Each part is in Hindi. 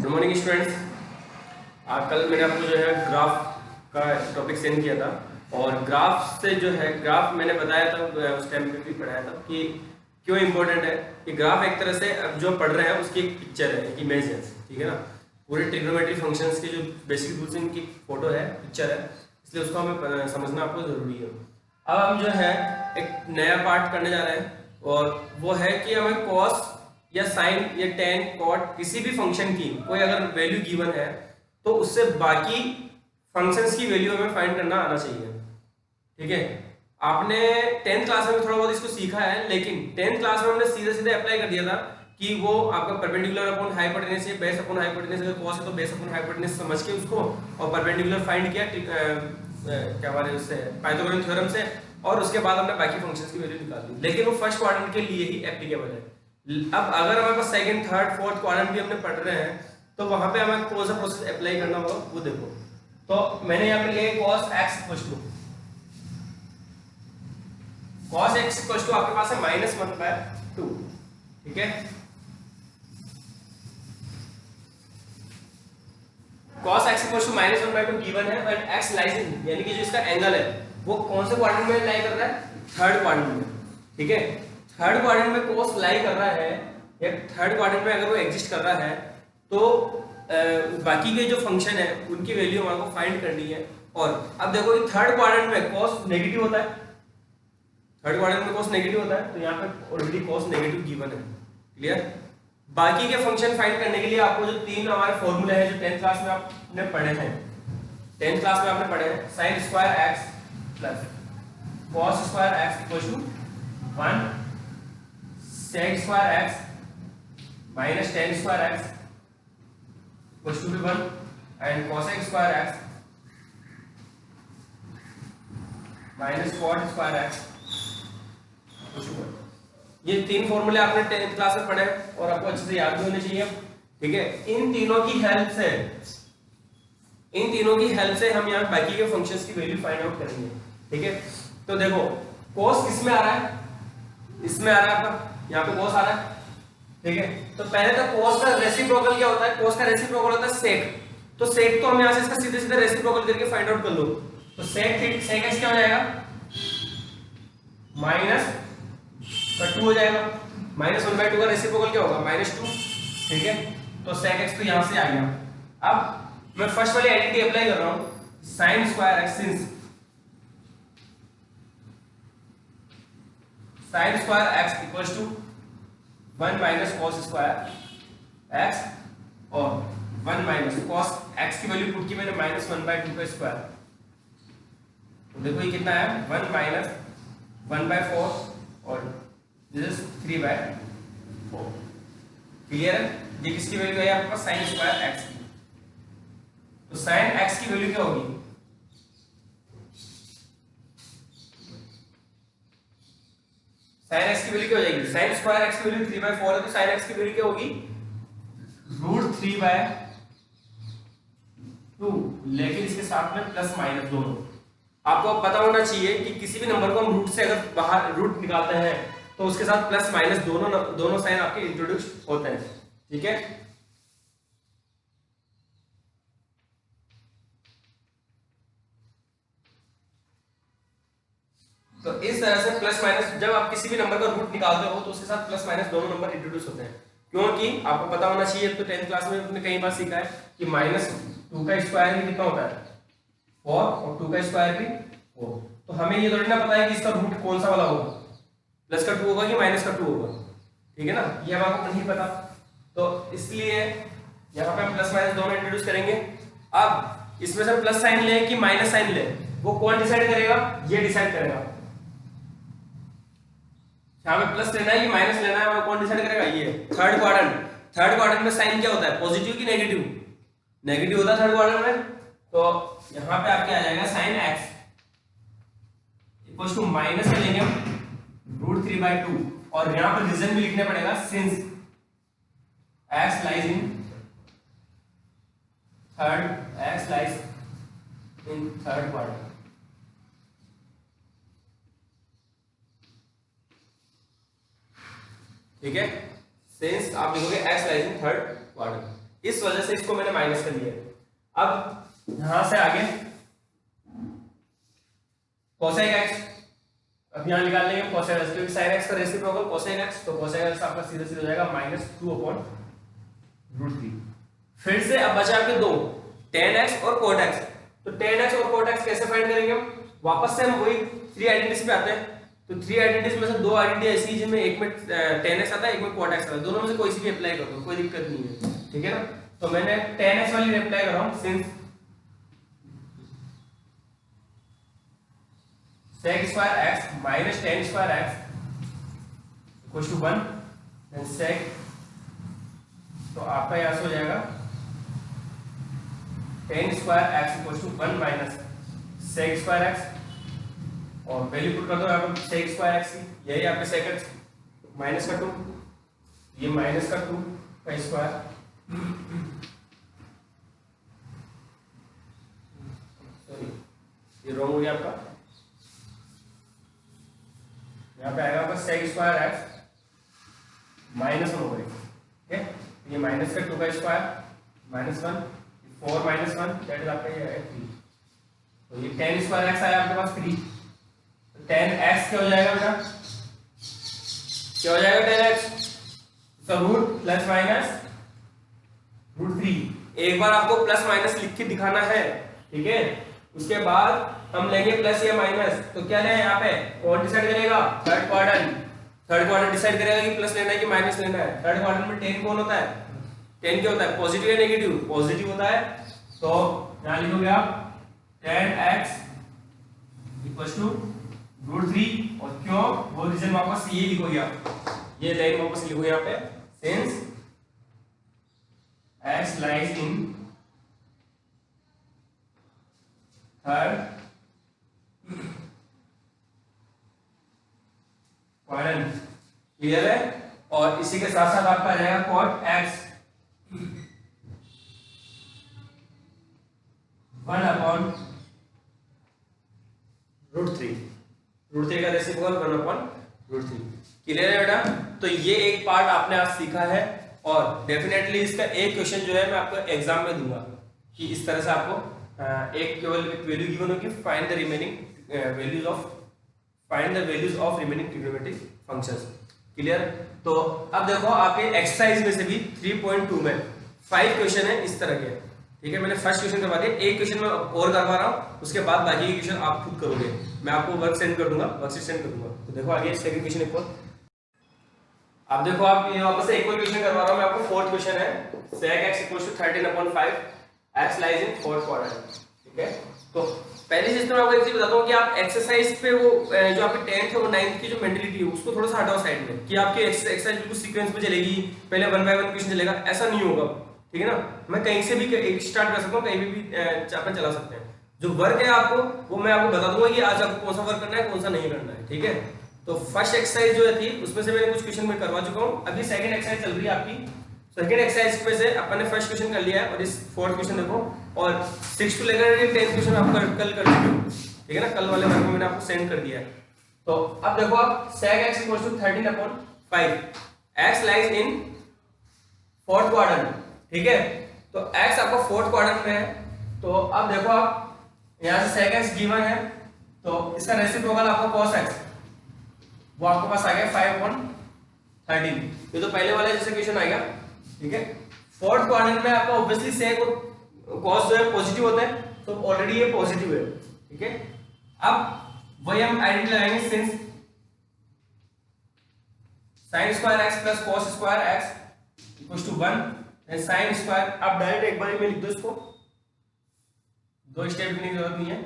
Good morning students. कल मैंने आपको जो है ग्राफ का टॉपिक सेंड किया था और ग्राफ से जो है ग्राफ मैंने बताया था उस टाइम पे भी पढ़ाया था कि क्यों इंपॉर्टेंट है कि ग्राफ एक तरह से अब जो पढ़ रहे हैं उसकी एक पिक्चर है, एक इमेज है, ठीक है ना। पूरे ट्रिग्नोमेट्री फंक्शंस की जो बेसिक रूल्स इनकी फोटो है, पिक्चर है, इसलिए उसको हमें समझना आपको जरूरी है। अब हम जो है एक नया पार्ट करने जा रहे हैं और वो है कि हमें कॉस या साइन या टेन कॉट किसी भी फंक्शन की कोई अगर वैल्यू गिवन है तो उससे बाकी फंक्शंस की वैल्यू हमें फाइंड करना आना चाहिए, ठीक है। आपने 10th क्लास में थोड़ा बहुत इसको सीखा है, लेकिन 10th क्लास में हमने सीधे सीधे अप्लाई कर दिया था कि वो आपका परपेंडिकुलर अपॉन हाइपोटेनस है, बेस अपॉन हाइपोटेनस, अगर कॉस है तो बेस अपॉन हाइपोटेनस समझ के उसको और परपेंडिकुलर फाइंड किया क्या बोले उससे, पाइथागोरस थ्योरम से, और उसके बाद हमने बाकी फंक्शंस की वैल्यू निकाल दी। लेकिन वो फर्स्ट क्वाड्रेंट के लिए ही एप्लीकेबल है। अब अगर हमारे पास सेकंड, थर्ड, फोर्थ क्वाड्रेंट भी हमने पढ़ रहे हैं तो वहां पे हमें कौन सा प्रोसेस अप्लाई करना होगा वो देखो। तो मैंने यहाँ पे लिया cos x equal to cos x equal to आपके पास है -1/2, ठीक है। cos x इक्वल टू -1/2 गिवन है और x लाइज इन, यानी कि जो इसका एंगल है वो कौन से क्वाड्रेंट में लाई कर रहा है, थर्ड क्वाड्रेंट में, ठीक है। थर्ड क्वाड्रेंट में cos लाई कर रहा है या थर्ड क्वाड्रेंट में अगर वो एग्जिस्ट कर रहा है तो बाकी के जो फंक्शन है उनकी वैल्यू हमारे को फाइंड करनी है। और अब देखो कि थर्ड क्वाड्रेंट में cos नेगेटिव होता है, थर्ड क्वाड्रेंट में cos नेगेटिव होता है, तो यहाँ पे ऑलरेडी cos नेगेटिव गिवन है, क्लियर। बाकी के फंक्शन फाइंड करने के लिए आपको जो तीन हमारे फॉर्मूले हैं जो 10th क्लास में आपने पढ़े हैं, 10th क्लास में आपने पढ़े हैं, sin square x plus cos square x equal to 1, sec square x minus tan square x equal to 1 and cosec square x minus cot square x equal to 1। ये तीन फॉर्मूले आपने 10th क्लास में पढ़े और आपको अच्छे से याद भी होने चाहिए, ठीक है। इन तीनों की हेल्प से हम यहाँ बाकी के फंक्शंस की वैल्यू फाइंड आउट करेंगे, ठीक है। तो देखो cos किसमें आ रहा है, इसमें आ रहा है आपका, यहाँ पे cos आ रहा है, ठीक है। तो पहले तो cos का रेसिप्रोकल क्या होता है, cos का रेसिप्रोकल होता है sec। तो sec तो हम यहाँ से इसका सीधे सीधे रेसिप्रोकल करके फाइंड आउट कर लो। तो sec x क्या हो जाएगा, -2 हो जाएगा, -1/2 का रेसिप्रोकल क्या होगा, -2, ठीक है। तो sec x तो यहाँ से आ गया। अब मैं फर्स्ट वाली आइडेंटिटी अप्लाई कर रहा हूँ, sin square x, since sin square x equals to 1 minus cos square x और 1 माइनस cos x की वैल्यू पुट की मैंने -1/2 का स्क्वायर। तो देखो ये कितना है, 1 माइनस 1/4 और दिस इज 3/4, क्लियर है। ये किसकी वैल्यू है आपके पास, sin स्क्वायर x की। तो sin x की वैल्यू क्या होगी, sin x की वैल्यू क्या हो जाएगी, sin स्क्वायर x की वैल्यू 3/4 है तो sin x की वैल्यू क्या होगी, √3/2, लेकिन इसके साथ में प्लस माइनस दोनों। आपको अब पता होना चाहिए कि किसी भी नंबर को हम रूट से अगर बाहर रूट निकालते हैं तो उसके साथ प्लस माइनस दोनों साइन आपके इंट्रोड्यूस होते हैं, ठीक है। तो इस तरह से प्लस माइनस जब आप किसी भी नंबर का रूट निकालते हो तो उसके साथ प्लस माइनस दोनों नंबर इंट्रोड्यूस होते हैं, क्योंकि आपको पता होना चाहिए, तो 10th क्लास में आपने कई बार सीखा है कि -2 का स्क्वायर भी कितना होता है, 4, और 2 का स्क्वायर भी 4। तो हमें ये थोड़ी ना पता है कि इसका रूट कौन सा वाला होगा, प्लस का 2 होगा कि माइनस का 2 होगा, ठीक है ना, ये हमें नहीं पता। तो इसलिए यहाँ पे हम प्लस माइनस दोनों इंट्रोड्यूस करेंगे। अब इसमें से प्लस साइन ले कि माइनस साइन ले, वो कौन डिसाइड करेगा, ये डिसाइड करेगा। यहाँ पे प्लस लेना है कि माइनस लेना है, वो कौन डिसाइड करेगा, ये थर्ड क्वाड्रेंट में साइन क्या होता है, पॉजिटिव कि नेगेटिव, नेगेटिव होता है थर्ड क्वाड्रेंट में। तो यहाँ पे आपके आ जाएगा sin x equals to minus में लेंगे हम √3/2 और यहाँ पर रीजन भी लिखने पड़ेगा, since x lies in third quadrant, ठीक है। सिंस आप लिखोगे x lies in third quadrant. इस वजह से इसको मैंने माइनस कर लिया। अब यहां से आगे कोसेक एक्स, अब यहां निकाल लेंगे कोसेक एक्स, क्योंकि साइन एक्स का रेसिप्रोकल कोसेक एक्स, तो कोसेक एक्स आपका सीधे सीधे हो जाएगा -2/√3। फिर से अब बचा आपके दो, tan x और cot x। तो tan x और cot x कैसे फाइंड करेंगे हम? वापस से हम वही 3 आइडेंटिटीज पे आते हैं। तो 3 आइडेंटिटीज में से 2 आइडेंटिटी ऐसी है जिनमें एक में tan x आता है, एक में cot x आता है, दोनों में से कोई सी भी अप्लाई कर दो, कोई दिक्कत नहीं है, ठीक है ना। तो मैंने tan x वाली अप्लाई कर रहा हूं, since sec square x minus tan square x equals to 1, then sec, तो आपका यहां से हो जाएगा tan square x equals to 1 minus sec square x, और वैल्यू पुट कर दो यहाँ पर sec square x की, यही आपके sec x माइनस का 2, ये माइनस का 2 का स्क्वायर, सॉरी ये रॉन्ग हो गया आपका, यहाँ पे आएगा आपका sec square x -1 होगा, ठीक है। ये माइनस का 2 का स्क्वायर -1, 4 - 1 दैट इज आपका ये है 3। तो ये tan स्क्वायर x आया आपके पास 3, तो tan x क्या हो जाएगा बेटा, क्या हो जाएगा tan x, तो रूट प्लस माइनस √3। एक बार आपको प्लस माइनस लिख के दिखाना है, ठीक है। उसके बाद हम लेंगे प्लस या माइनस, तो क्या लें यहाँ पे, कौन डिसाइड करेगा, थर्ड क्वाड्रेंट डिसाइड करेगा कि प्लस लेना है कि माइनस लेना है। थर्ड क्वाड्रेंट में tan कौन होता है, tan क्या होता है, पॉजिटिव या नेगेटिव, पॉजिटिव होता है। तो यहां लिखोगे आप tan x इक्वल टू √3, और क्यों, वो रीजन वापस ये लिखोगे आप, ये लाइन वापस लिखोगे यहाँ पे, since x lies in third quadrant, clear है। और इसी के साथ साथ आपका आ जाएगा cot x 1/√3 का रेसिप्रोकल 1/√3, क्लियर है बेटा। तो ये एक पार्ट आपने आज सीखा है, और डेफिनेटली इसका एक क्वेश्चन जो है मैं आपको एग्जाम में दूंगा कि इस तरह से आपको एक केवल एक वैल्यू गिवन होगी, find the values of remaining trigonometric functions, clear. तो अब देखो आपके एक्सरसाइज में से भी 3.2 में 5 क्वेश्चन है इस तरह के, ठीक है। मैंने फर्स्ट क्वेश्चन करवा दिया, एक क्वेश्चन मैं और करवा रहा हूं, उसके बाद बाकी के क्वेश्चन आप खुद करोगे, मैं आपको वर्क सेंड कर दूंगा, वर्कशीट सेंड कर दूंगा। तो देखो आगे सेकंड क्वेश्चन एक और, अब देखो आप ये वापस से एक और क्वेश्चन करवा रहा हूं मैं आपको, फोर्थ क्वेश्चन है, sec x = 13/5, x lies in fourth quadrant, ठीक है। तो पहली चीज तो मैं आपको एक चीज बताता हूं कि आप एक्सरसाइज पे वो जो आपकी 10th और 9th की जो मेंटलिटी है उसको थोड़ा सा हटाओ साइड में, कि आपकी एक्सरसाइज बिल्कुल सीक्वेंस में चलेगी, पहले 1 बाय 1 क्वेश्चन चलेगा, ऐसा नहीं होगा, ठीक है ना। मैं कहीं से भी एक स्टार्ट कर सकता हूं, कहीं भी अपन चला सकते हैं। जो वर्क है आपको वो मैं आपको बता दूंगा कि आज आपको कौन सा वर्क करना है, कौन सा नहीं करना है, ठीक है। तो फर्स्ट एक्सरसाइज जो थी उसमें से मैंने कुछ क्वेश्चन मैं करवा चुका हूं, अभी सेकंड एक्सरसाइज चल रही है आपकी। सेकंड एक्सरसाइज में से अपन ने फर्स्ट क्वेश्चन कर लिया है, और इस फोर्थ क्वेश्चन देखो, और 6 टू लेकर 10th क्वेश्चन आप कल कर चुके हो, ठीक है ना, कल वाले वर्क में मैंने आपको सेंड कर दिया है। तो अब देखो आप sec x = 13/5, x lies in fourth quadrant, ठीक है। तो x आपका फोर्थ क्वाड्रेंट में है, तो अब देखो आप यहां से sec x गिवन है, तो इसका रेसिप्रोकल आपका cos x, वो आपके पास आ गया 5/13, ये तो पहले वाला जैसे क्वेश्चन आएगा, ठीक है। फोर्थ क्वाड्रेंट में आपका ऑब्वियसली sec और cos जो है पॉजिटिव होता है, तो ऑलरेडी ये पॉजिटिव है, ठीक है। अब वही हम आइडेंटिटी लगाएंगे, since sin square x plus cos square x equals to 1, then sin square, अब डायरेक्ट एक बार में लिख दो इसको, दो स्टेप लिखने की जरूरत नहीं है।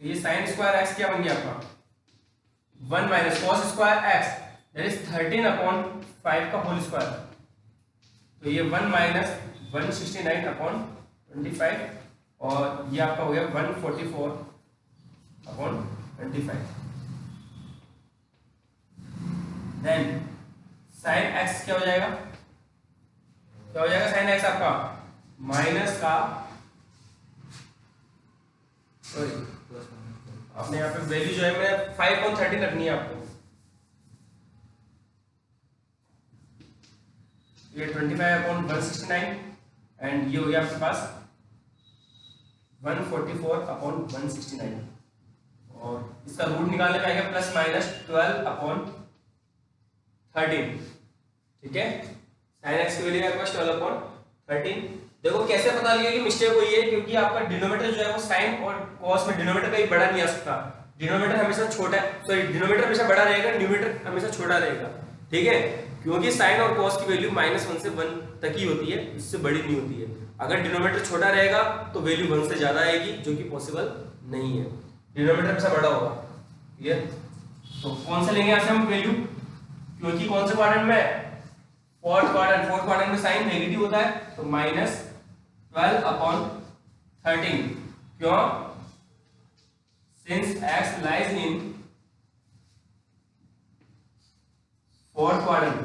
तो ये sin स्क्वायर x क्या बन गया आपका, 1 minus cos square x that is 13/5 का होल स्क्वायर, तो ये 1 माइनस 169/25, और ये आपका हो गया 144/25। देन sin x क्या हो जाएगा, क्या हो जाएगा sin x आपका, माइनस का, सॉरी आपने यहाँ पे वैल्यू जो है मैं 5/13 रखनी है आपको, ये 25/169 एंड ये हो गया आपके पास 144/169 और इसका रूट निकालने का आएगा ±12/13। ठीक है, sin x की वैल्यू है आपके पास 12/13। देखो कैसे पता लगे कि मिस्टेक हुई है, क्योंकि आपका डिनोमिनेटर जो है वो साइन और कॉस में डिनोमिनेटर कहीं बड़ा नहीं आ सकता। डिनोमिनेटर हमेशा छोटा है, सॉरी डिनोमिनेटर हमेशा बड़ा रहेगा, न्यूमरेटर हमेशा छोटा रहेगा। ठीक है, क्योंकि साइन और कॉस की वैल्यू -1 से 1 तक ही होती है, इससे बड़ी नहीं होती है। अगर डिनोमिनेटर छोटा रहेगा तो वैल्यू 1 से ज्यादा आएगी, जो कि पॉसिबल नहीं है। डिनोमिनेटर हमेशा बड़ा होगा। क्लियर? तो कौन सा लेंगे यहाँ से हम वैल्यू, क्योंकि कौन से क्वाड्रेंट में, फोर्थ क्वाड्रेंट में साइन नेगेटिव होता है, तो -12/13। क्यों? Since x lies in fourth quadrant,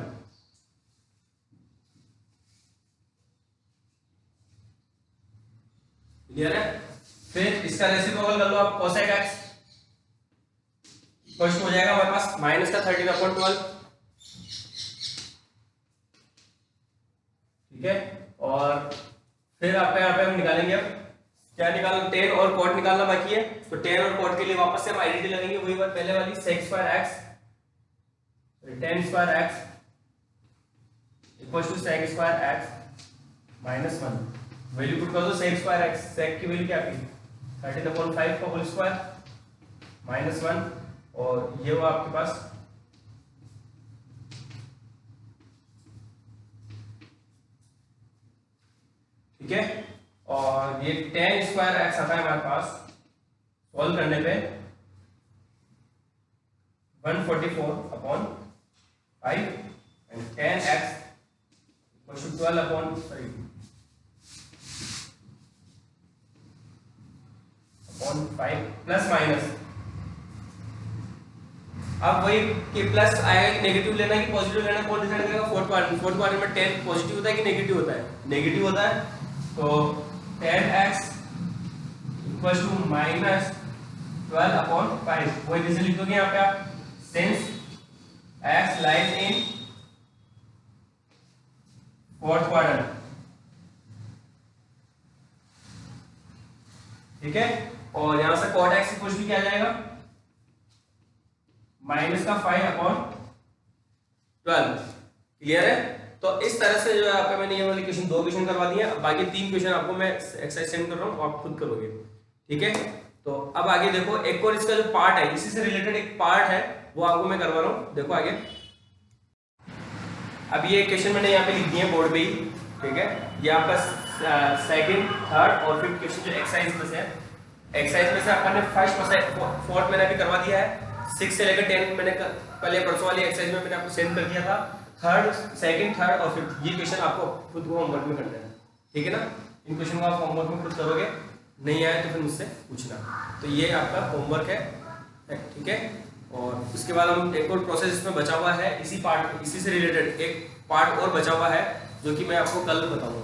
clear है? फिर इसका रेसिप्रोकल कर लो आप, cosec x फर्स्ट हो जाएगा हमारे पास -13/12। ठीक है, और फिर आपका यहाँ पे हम निकालेंगे, अब क्या निकालना, टेन और कॉट निकालना बाकी है। तो टेन और कॉट के लिए वापस से हम आइडेंटिटी लगेंगे, वही बात पहले वाली, sec2x tan2x equals to sec2x -1। Value put कर दो, sec2x, sec की वैल्यू क्या थी 13/5 का होल स्क्वायर -1, और ये हुआ आपके पास ठीक है, और ये tan2x आता है हमारे पास सॉल्व करने पे 144/5 and tan x equal to 12/5 plus minus. अब वही कि प्लस आएगा कि नेगेटिव लेना है कि पॉजिटिव लेना है, कौन डिसाइड करेगा? फोर्थ क्वाड्रेंट में tan पॉजिटिव होता है कि नेगेटिव होता है? नेगेटिव होता है, तो tan x इक्वल टू -12/5। वही जैसे लिख दोगे यहाँ पे आप, since x lies in fourth quadrant. ठीक है, और यहां से cot x इक्वल टू क्या आ जाएगा, -5/12। क्लियर है? तो इस तरह से जो है आपका, मैंने ये वाली क्वेश्चन 2 क्वेश्चन करवा दिए, बाकी 3 क्वेश्चन आपको मैं एक्सरसाइज सेंड कर रहा हूँ, आप खुद करोगे। ठीक है, तो अब आगे देखो, एक और इसका जो पार्ट है, इसी से रिलेटेड एक पार्ट है, वो आपको मैं करवा रहा हूँ। देखो आगे, अब ये क्वेश्चन मैंने यहाँ पे लिख दिए बोर्ड पे ही। ठीक है, ये आपका सेकंड, थर्ड और फिफ्थ क्वेश्चन जो एक्सरसाइज में से है। एक्सरसाइज में से अपन ने फर्स्ट, फोर्थ मैंने अभी करवा दिया है, 6 से लेकर 10 मैंने पहले परसों वाली एक्सरसाइज में मैंने आपको सेंड कर दिया था। थर्ड, सेकंड, थर्ड और फिफ्थ, ये क्वेश्चन आपको खुद को होमवर्क में करना है। ठीक है ना, इन क्वेश्चन को आप होमवर्क में खुद करोगे, नहीं आए तो फिर मुझसे पूछना। तो ये आपका होमवर्क है। ठीक है, और उसके बाद हम एक और प्रोसेस इसमें बचा हुआ है, इसी से रिलेटेड एक पार्ट और बचा हुआ है, जो कि मैं आपको कल बताऊंगा।